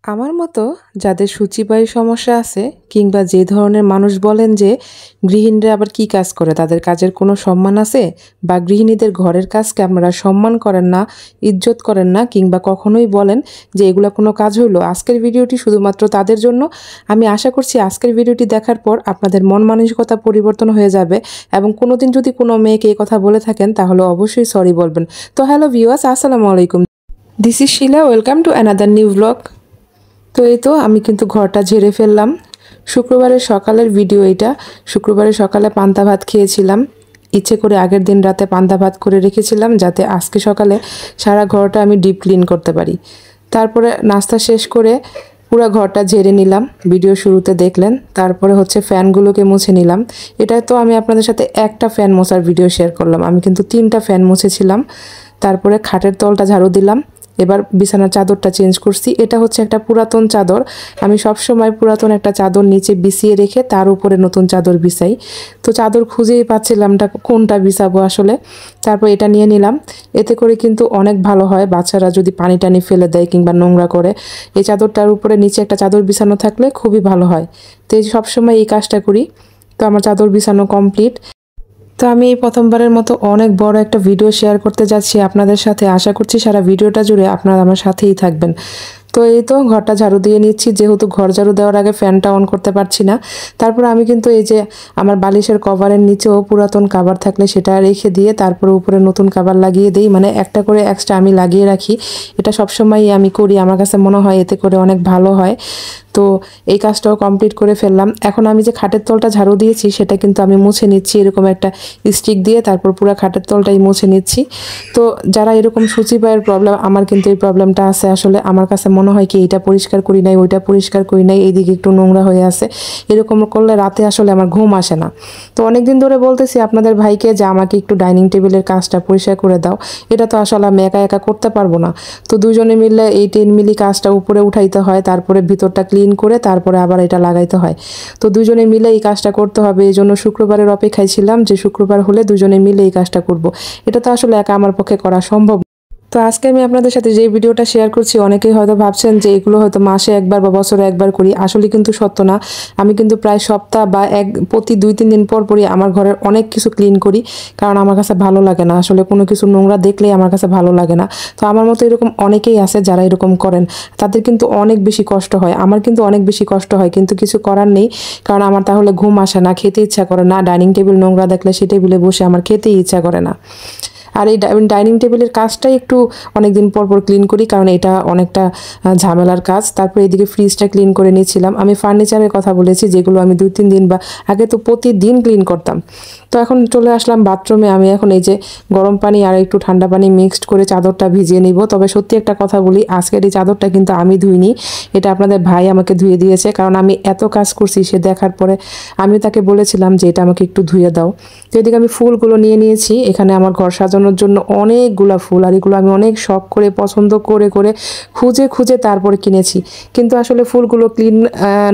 আমার মতো যাদের সূচিবায়ু সমস্যা আছে কিংবা যে ধরনের মানুষ বলেন যে গৃহিণীরা আবার কি কাজ করে, তাদের কাজের কোনো সম্মান আছে, বা গৃহিণীদের ঘরের কাজকে আপনারা সম্মান করেন না, ইজ্জত করেন না, কিংবা কখনোই বলেন যে এগুলো কোনো কাজ হইলো, আজকের ভিডিওটি শুধুমাত্র তাদের জন্য। আমি আশা করছি আজকের ভিডিওটি দেখার পর আপনাদের মন মানসিকতা পরিবর্তন হয়ে যাবে এবং কোনোদিন যদি কোনো মেয়েকে এই কথা বলে থাকেন তাহলে অবশ্যই সরি বলবেন। তো হ্যালো ভিউয়ার্স, আসসালামু আলাইকুম, this is Shila, welcome to another new blog. তো এই তো আমি কিন্তু ঘরটা ঝেড়ে ফেললাম। শুক্রবারের সকালের ভিডিও এটা। শুক্রবারের সকালে পান্তা ভাত খেয়েছিলাম, ইচ্ছে করে আগের দিন রাতে পান্তা ভাত করে রেখেছিলাম যাতে আজকে সকালে সারা ঘরটা আমি ডিপ ক্লিন করতে পারি। তারপরে নাস্তা শেষ করে পুরো ঘরটা ঝেড়ে নিলাম, ভিডিও শুরুতে দেখলেন। তারপরে হচ্ছে ফ্যানগুলোকে মুছে নিলাম। এটা তো আমি আপনাদের সাথে একটা ফ্যান মোছার ভিডিও শেয়ার করলাম, আমি কিন্তু 3টা ফ্যান মুছেছিলাম। তারপরে খাটের তলটা ঝাড়ু দিলাম। এবার বিছানার চাদরটা চেঞ্জ করছি। এটা হচ্ছে একটা পুরাতন চাদর, আমি সব সময় পুরাতন একটা চাদর নিচে বিছিয়ে রেখে তার উপরে নতুন চাদর বিছাই। তো চাদর খুঁজেই পাচ্ছিলাম না কোনটা বিছাবো আসলে। তারপর এটা নিয়ে নিলাম। এতে করে কিন্তু অনেক ভালো হয়, বাচ্চারা যদি পানি টানি ফেলে দেয় কিংবা নোংরা করে, এই চাদরটার উপরে নিচে একটা চাদর বিছানো থাকলে খুবই ভালো হয়। তো এই সবসময় এই কাজটা করি। তো আমার চাদর বিছানো কমপ্লিট। তো আমি এই প্রথমবারের মতো অনেক বড় একটা ভিডিও শেয়ার করতে যাচ্ছি আপনাদের সাথে। আশা করছি সারা ভিডিওটা জুড়ে আপনারা আমার সাথেই থাকবেন। তো এই তো ঘরটা ঝাড়ু দিয়ে নিচ্ছি, যেহেতু ঘর ঝাড়ু দেওয়ার আগে ফ্যানটা অন করতে পারছি না। তারপর আমি কিন্তু এই যে আমার বালিশের কভারের নিচেও পুরাতন কভার থাকলে সেটা রেখে দিয়ে তারপরে উপরে নতুন কভার লাগিয়ে দিই, মানে একটা করে এক্সট্রা আমি লাগিয়ে রাখি। এটা সবসময়ই আমি করি, আমার কাছে মনে হয় এতে করে অনেক ভালো হয়। তো এই কাজটাও কমপ্লিট করে ফেললাম। এখন আমি যে খাটের তলটা ঝাড়ু দিয়েছি সেটা কিন্তু আমি মুছে নিচ্ছি, এরকম একটা স্টিক দিয়ে তারপর পুরো খাটের তলটাই মুছে নিচ্ছি। তো যারা এরকম সূচিবায়ের প্রবলেম, আমার কিন্তু এই প্রবলেমটা আছে আসলে। আমার কাছে মনে হয় কি এইটা পরিষ্কার করি নাই, ওইটা পরিষ্কার করি নাই, এইদিকে একটু নোংরা হয়ে আছে, এরকম করলে রাতে আসলে আমার ঘুম আসে না। তো অনেকদিন ধরে বলতেছি আপনাদের ভাইকে যে আমাকে একটু ডাইনিং টেবিলের কাজটা পরিষ্কার করে দাও। এটা তো আসলে আমি একা একা করতে পারবো না। তো দুজনে মিলে এই 10 মিলি কাজটা উপরে উঠাইতে হয়, তারপরে ভিতরটা ক্লিন করে তারপরে আবার এটা লাগাইতে হয়। তো দুজনে মিলে এই কাজটা করতে হবে, এই জন্য শুক্রবারের অপেক্ষায় ছিলাম যে শুক্রবার হলে দুজনে মিলে এই কাজটা করব। এটা তো আসলে একা আমার পক্ষে করা সম্ভব। তো আজকে আমি আপনাদের সাথে যে ভিডিওটা শেয়ার করছি, অনেকেই হয়তো ভাবছেন যে এগুলো হয়তো মাসে একবার বা বছরে একবার করি, আসলে কিন্তু সত্য না। আমি কিন্তু প্রায় সপ্তাহ বা প্রতি 2-3 দিন পর পরই আমার ঘরের অনেক কিছু ক্লিন করি, কারণ আমার কাছে ভালো লাগে না আসলে কোনো কিছু নোংরা দেখলেই আমার কাছে ভালো লাগে না। তো আমার মতো এরকম অনেকেই আছে যারা এরকম করেন, তাদের কিন্তু অনেক বেশি কষ্ট হয়। আমার কিন্তু অনেক বেশি কষ্ট হয়, কিন্তু কিছু করার নেই, কারণ আমার তাহলে ঘুম আসে না, খেতে ইচ্ছা করে না। ডাইনিং টেবিল নোংরা দেখলে সেই টেবিলে বসে আমার খেতেই ইচ্ছা করে না। আর এই ডাইনিং টেবিলের কাজটাই একটু অনেকদিন পর পর ক্লিন করি, কারণ এটা অনেকটা ঝামেলার কাজ। তারপর এদিকে ফ্রিজটা ক্লিন করে নিয়েছিলাম। আমি ফার্নিচারের কথা বলেছি, যেগুলো আমি 2-3 দিন বা আগে তো প্রতিদিন ক্লিন করতাম। তো এখন চলে আসলাম বাথরুমে। আমি এখন এই যে গরম পানি আর একটু ঠান্ডা পানি মিক্সড করে চাদরটা ভিজিয়ে নিব। তবে সত্যি একটা কথা বলি, আজকের এই চাদরটা কিন্তু আমি ধুইনি, এটা আপনাদের ভাই আমাকে ধুয়ে দিয়েছে, কারণ আমি এত কাজ করছি সে দেখার পরে আমি তাকে বলেছিলাম যে এটা আমাকে একটু ধুয়ে দাও। তো এদিকে আমি ফুলগুলো নিয়ে নিয়েছি। এখানে আমার ঘর সাজানোর জন্য অনেকগুলা ফুল, আর এগুলো আমি অনেক শখ করে পছন্দ করে করে খুঁজে খুঁজে তারপরে কিনেছি। কিন্তু আসলে ফুলগুলো ক্লিন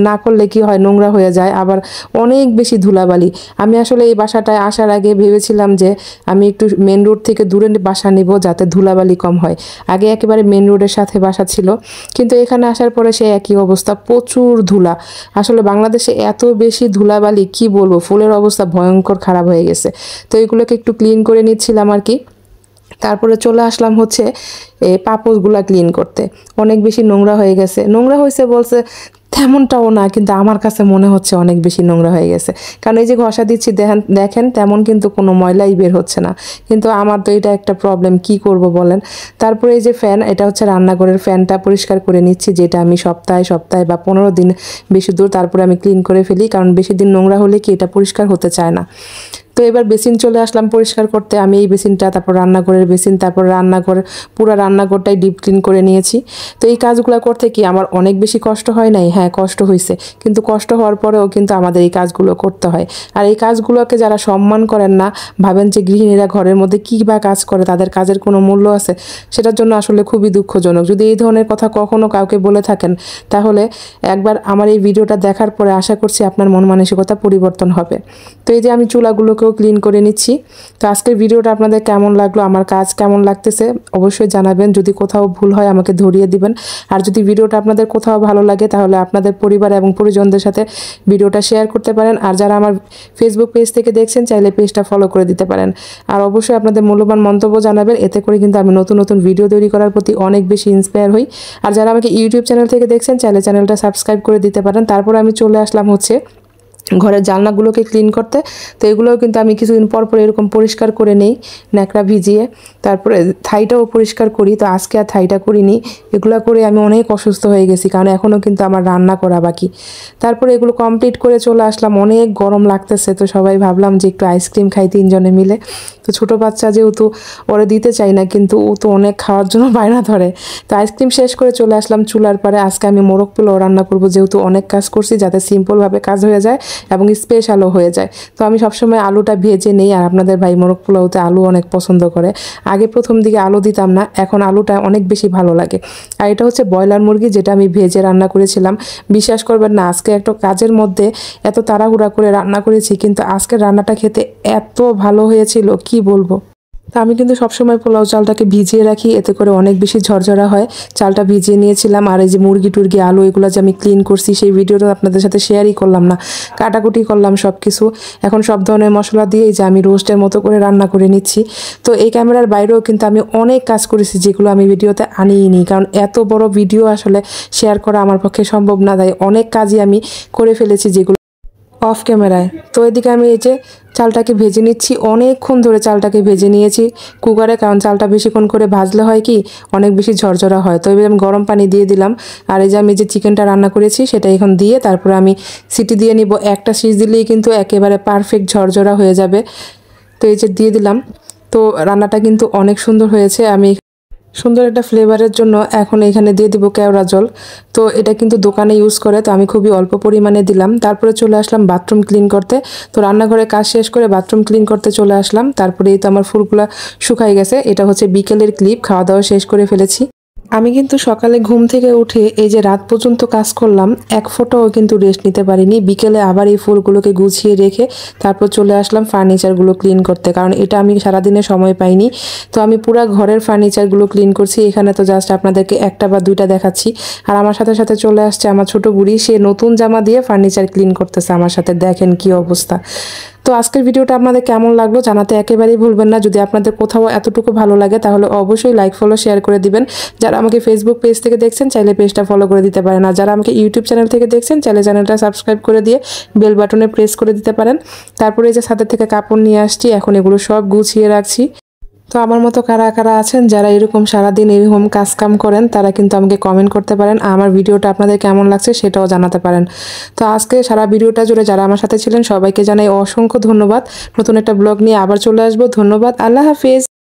না করলে কি হয়, নোংরা হয়ে যায়, আবার অনেক বেশি ধুলাবালি। আমি আসলে এই বাসাটায় আসার আগে ভেবেছিলাম যে আমি একটু মেন রোড থেকে দূরে বাসা নিব যাতে ধুলাবালি কম হয়। আগে একেবারে মেন রোডের সাথে বাসা ছিল, কিন্তু এখানে আসার পরে সে একই অবস্থা, প্রচুর ধুলা। আসলে বাংলাদেশে এত বেশি ধুলাবালি কি বলবো, ফুলের অবস্থা ভয়ঙ্কর খারাপ হয়ে গেছে। তো এগুলোকে একটু ক্লিন করে নিচ্ছিলাম আর কি। তারপরে চলে আসলাম হচ্ছে এই পাপোশগুলা ক্লিন করতে। অনেক বেশি নোংরা হয়ে গেছে, নোংরা হয়েছে বলছে তেমনটাও না, কিন্তু আমার কাছে মনে হচ্ছে অনেক বেশি নোংরা হয়ে গেছে, কারণ এই যে ঘষা দিচ্ছি দেখেন তেমন কিন্তু কোনো ময়লাই বের হচ্ছে না। কিন্তু আমার তো এটা একটা প্রবলেম, কি করব বলেন। তারপরে এই যে ফ্যান, এটা হচ্ছে রান্নাঘরের ফ্যানটা পরিষ্কার করে নিচ্ছি, যেটা আমি সপ্তাহে সপ্তাহে বা 15 দিন বেশি দূর তারপরে আমি ক্লিন করে ফেলি, কারণ বেশি দিন নোংরা হলে কি এটা পরিষ্কার হতে চায় না। তো এবার বেসিন চলে আসলাম পরিষ্কার করতে। আমি এই বেসিনটা, তারপর রান্নাঘরের বেসিন, তারপর রান্নাঘর, পুরো রান্নাঘরটাই ডিপ ক্লিন করে নিয়েছি। তো এই কাজগুলো করতে কি আমার অনেক বেশি কষ্ট হয় নাই? হ্যাঁ, কষ্ট হয়েছে, কিন্তু কষ্ট হওয়ার পরেও কিন্তু আমাদের এই কাজগুলো করতে হয়। আর এই কাজগুলোকে যারা সম্মান করেন না, ভাবেন যে গৃহিণীরা ঘরের মধ্যে কী বা কাজ করে, তাদের কাজের কোনো মূল্য আছে, সেটার জন্য আসলে খুবই দুঃখজনক। যদি এই ধরনের কথা কখনো কাউকে বলে থাকেন, তাহলে একবার আমার এই ভিডিওটা দেখার পরে আশা করছি আপনার মন মানসিকতা পরিবর্তন হবে। তো এই যে আমি চুলাগুলোকেও রুমটাকেও ক্লিন করে নিচ্ছি। তো আজকের ভিডিওটা আপনাদের কেমন লাগলো, আমার কাজ কেমন লাগতেছে অবশ্যই জানাবেন। যদি কোথাও ভুল হয় আমাকে ধরিয়ে দিবেন। আর যদি ভিডিওটা আপনাদের কোথাও ভালো লাগে তাহলে আপনাদের পরিবার এবং পরিজনদের সাথে ভিডিওটা শেয়ার করতে পারেন। আর যারা আমার ফেসবুক পেজ থেকে দেখছেন চাইলে পেজটা ফলো করে দিতে পারেন। আর অবশ্যই আপনাদের মূল্যবান মন্তব্য জানাবেন, এতে করে কিন্তু আমি নতুন নতুন ভিডিও তৈরি করার প্রতি অনেক বেশি ইন্সপায়ার হই। আর যারা আমাকে ইউটিউব চ্যানেল থেকে দেখছেন চাইলে চ্যানেলটা সাবস্ক্রাইব করে দিতে পারেন। তারপর আমি চলে আসলাম হচ্ছে ঘরের জানলাগুলোকে ক্লিন করতে। তো এগুলোও কিন্তু আমি কিছুদিন পর পর এরকম পরিষ্কার করে নেই ন্যাকড়া ভিজিয়ে, তারপরে থাইটাও পরিষ্কার করি। তো আজকে আর থাইটা করিনি, এগুলো করে আমি অনেক অসুস্থ হয়ে গেছি, কারণ এখনও কিন্তু আমার রান্না করা বাকি। তারপরে এগুলো কমপ্লিট করে চলে আসলাম, অনেক গরম লাগতেছে। তো সবাই ভাবলাম যে একটু আইসক্রিম খাই 3 জনে মিলে। তো ছোটো বাচ্চা যেহেতু ওরে দিতে চাই না, কিন্তু ও তো অনেক খাওয়ার জন্য বায়না ধরে। তো আইসক্রিম শেষ করে চলে আসলাম চুলার পারে। আজকে আমি মোরগ পোলাও রান্না করব, যেহেতু অনেক কাজ করছি, যাতে সিম্পলভাবে কাজ হয়ে যায় এবং স্পেশালও হয়ে যায়। তো আমি সবসময় আলুটা ভেজে নিই, আর আপনাদের ভাই মোরগ পোলাওতে আলু অনেক পছন্দ করে। আগে প্রথম দিকে আলু দিতাম না, এখন আলুটা অনেক বেশি ভালো লাগে। আর এটা হচ্ছে ব্রয়লার মুরগি, যেটা আমি ভেজে রান্না করেছিলাম। বিশ্বাস করবেন না, আজকে একটা কাজের মধ্যে এত তাড়াহুড়া করে রান্না করেছি, কিন্তু আজকের রান্নাটা খেতে এত ভালো হয়েছিল কি বলবো। তা আমি কিন্তু সবসময় পোলাও চালটাকে ভিজিয়ে রাখি, এতে করে অনেক বেশি ঝরঝরা হয়। চালটা ভিজিয়ে নিয়েছিলাম। আর এই যে মুরগি টুরগি আলু এগুলো যে আমি ক্লিন করছি, সেই ভিডিওটা আপনাদের সাথে শেয়ারই করলাম না, কাটাকুটি করলাম সব কিছু। এখন সব ধরনের মশলা দিয়ে এই যে আমি রোস্টের মতো করে রান্না করে নিচ্ছি। তো এই ক্যামেরার বাইরেও কিন্তু আমি অনেক কাজ করেছি, যেগুলো আমি ভিডিওতে আনিইনি, কারণ এত বড় ভিডিও আসলে শেয়ার করা আমার পক্ষে সম্ভব না। তাই অনেক কাজই আমি করে ফেলেছি যেগুলো অফ ক্যামেরায়। তো এদিকে আমি এই যে চালটাকে ভেজে নিচ্ছি, অনেকক্ষণ ধরে চালটাকে ভেজে নিয়েছি কুকারে, কারণ চালটা বেশিক্ষণ করে ভাজলে হয় কি অনেক বেশি ঝরঝরা হয়। তো এবার আমি গরম পানি দিয়ে দিলাম। আর এই যে আমি যে চিকেনটা রান্না করেছি সেটা এখন দিয়ে তারপরে আমি সিটি দিয়ে নিব। একটা সিটি দিলেই কিন্তু একেবারে পারফেক্ট ঝরঝরা হয়ে যাবে। তো এই যে দিয়ে দিলাম। তো রান্নাটা কিন্তু অনেক সুন্দর হয়েছে। আমি সুন্দর একটা ফ্লেভারের জন্য এখন এখানে দিয়ে দিব কেওড়া জল। তো এটা কিন্তু দোকানে ইউজ করে, তো আমি খুবই অল্প পরিমাণে দিলাম। তারপরে চলে আসলাম বাথরুম ক্লিন করতে। তো রান্নাঘরে কাজ শেষ করে বাথরুম ক্লিন করতে চলে আসলাম। তারপরে এই তো আমার ফুলগুলা শুকাই গেছে। এটা হচ্ছে বিকেলের ক্লিপ, খাওয়া দাওয়া শেষ করে ফেলেছি। আমি কিন্তু সকালে ঘুম থেকে উঠে এই যে রাত পর্যন্ত কাজ করলাম, এক ফোঁটাও কিন্তু রেস্ট নিতে পারিনি। বিকেলে আবার এই ফুলগুলোকে গুছিয়ে রেখে তারপর চলে আসলাম ফার্নিচারগুলো ক্লিন করতে, কারণ এটা আমি সারাদিনে সময় পাইনি। তো আমি পুরো ঘরের ফার্নিচারগুলো ক্লিন করছি। এখানে তো জাস্ট আপনাদেরকে একটা বা দুইটা দেখাচ্ছি। আর আমার সাথে সাথে চলে আসছে আমার ছোট বুড়ি, সে নতুন জামা দিয়ে ফার্নিচার ক্লিন করতেছে আমার সাথে। দেখেন কি অবস্থা। তো আজকের ভিডিওটা আপনাদের কেমন লাগলো জানাতে একেবারেই ভুলবেন না। যদি আপনাদের কোথাও এতটুকু ভালো লাগে তাহলে অবশ্যই লাইক ফলো শেয়ার করে দিবেন। যারা আমাকে ফেসবুক পেজ থেকে দেখছেন চাইলে পেজটা ফলো করে দিতে পারেন। আর যারা আমাকে ইউটিউব চ্যানেল থেকে দেখছেন চাইলে চ্যানেলটা সাবস্ক্রাইব করে দিয়ে বেল বাটনে প্রেস করে দিতে পারেন। তারপরে এই যে ছাদের থেকে কাপড় নিয়ে আসছি, এখন এগুলো সব গুছিয়ে রাখছি। তো আমার মতো কারা কারা আছেন যারা এরকম সারাদিন এরকম কাজ কাম করেন, তারা কিন্তু আমাকে কমেন্ট করতে পারেন। আমার ভিডিওটা আপনাদের কেমন লাগছে সেটাও জানাতে পারেন। তো আজকে সারা ভিডিওটা জুড়ে যারা আমার সাথে ছিলেন সবাইকে জানাই অসংখ্য ধন্যবাদ। নতুন একটা ব্লগ নিয়ে আবার চলে আসবো। ধন্যবাদ, আল্লাহ হাফেজ।